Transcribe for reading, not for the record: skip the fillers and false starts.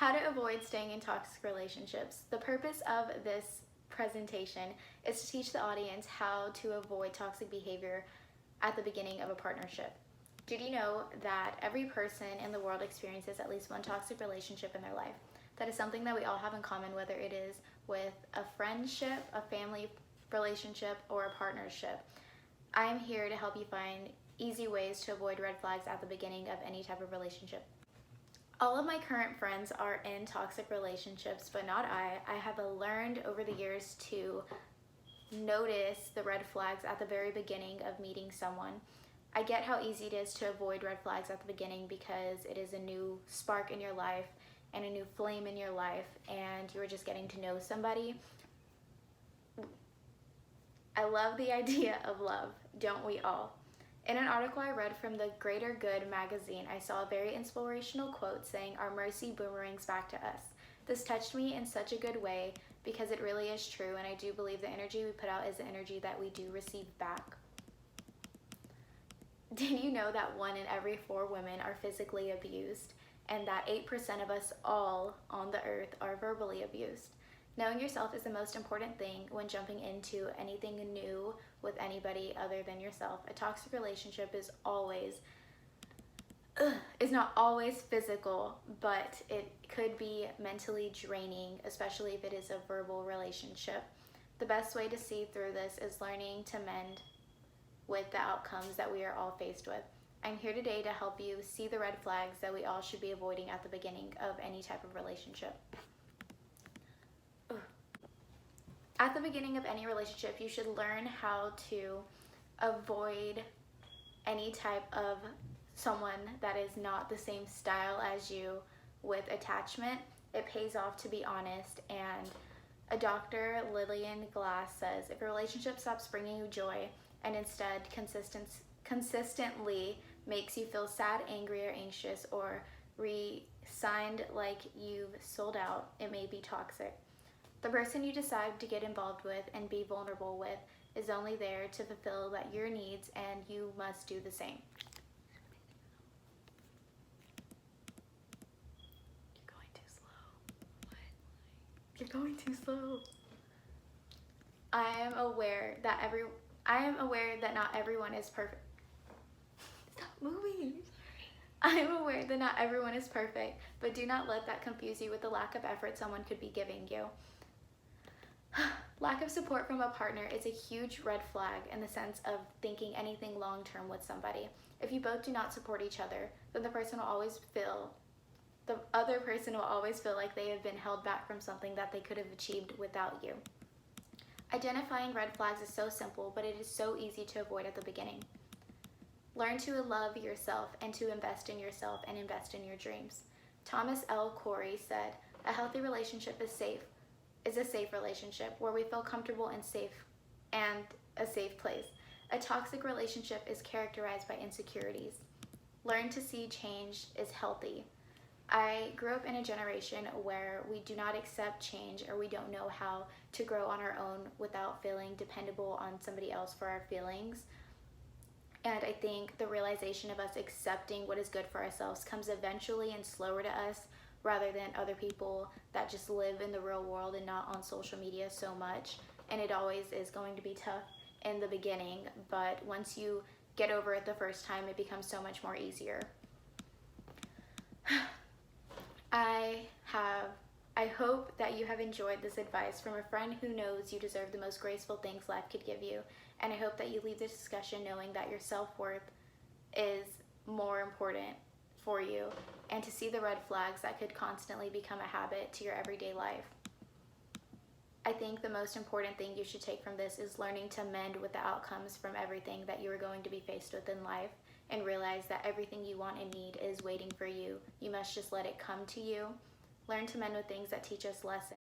How to avoid staying in toxic relationships. The purpose of this presentation is to teach the audience how to avoid toxic behavior at the beginning of a partnership. Did you know that every person in the world experiences at least one toxic relationship in their life? That is something that we all have in common, whether it is with a friendship, a family relationship, or a partnership. I am here to help you find easy ways to avoid red flags at the beginning of any type of relationship. All of my current friends are in toxic relationships, but not I. I have learned over the years to notice the red flags at the very beginning of meeting someone. I get how easy it is to avoid red flags at the beginning because it is a new spark in your life and a new flame in your life, and you're just getting to know somebody. I love the idea of love, don't we all? In an article I read from the Greater Good magazine, I saw a very inspirational quote saying, "Our mercy boomerangs back to us." This touched me in such a good way because it really is true, and I do believe the energy we put out is the energy that we do receive back. Did you know that 1 in every 4 women are physically abused, and that 8% of us all on the earth are verbally abused? Knowing yourself is the most important thing when jumping into anything new with anybody other than yourself. A toxic relationship is not always physical, but it could be mentally draining, especially if it is a verbal relationship. The best way to see through this is learning to mend with the outcomes that we are all faced with. I'm here today to help you see the red flags that we all should be avoiding at the beginning of any type of relationship. At the beginning of any relationship, you should learn how to avoid any type of someone that is not the same style as you with attachment. It pays off to be honest, and a Dr. Lillian Glass says, if a relationship stops bringing you joy and instead consistently makes you feel sad, angry, or anxious, or resigned like you've sold out, it may be toxic. The person you decide to get involved with and be vulnerable with is only there to fulfill your needs, and you must do the same. You're going too slow. What? You're going too slow. I am aware that not everyone is perfect. Stop moving. I am aware that not everyone is perfect, but do not let that confuse you with the lack of effort someone could be giving you. Lack of support from a partner is a huge red flag in the sense of thinking anything long-term with somebody. If you both do not support each other, then the other person will always feel like they have been held back from something that they could have achieved without you. Identifying red flags is so simple, but it is so easy to avoid at the beginning. Learn to love yourself and to invest in yourself and invest in your dreams. Thomas L. Corey said, "A healthy relationship is a safe relationship where we feel comfortable and a safe place. A toxic relationship is characterized by insecurities. Learn to see change is healthy." I grew up in a generation where we do not accept change, or we don't know how to grow on our own without feeling dependable on somebody else for our feelings. And I think the realization of us accepting what is good for ourselves comes eventually and slower to us, rather than other people that just live in the real world and not on social media so much. And it always is going to be tough in the beginning, but once you get over it the first time, it becomes so much more easier. I hope that you have enjoyed this advice from a friend who knows you deserve the most graceful things life could give you. And I hope that you leave this discussion knowing that your self-worth is more important for you, and to see the red flags that could constantly become a habit to your everyday life. I think the most important thing you should take from this is learning to mend with the outcomes from everything that you are going to be faced with in life, and realize that everything you want and need is waiting for you. You must just let it come to you. Learn to mend with things that teach us lessons.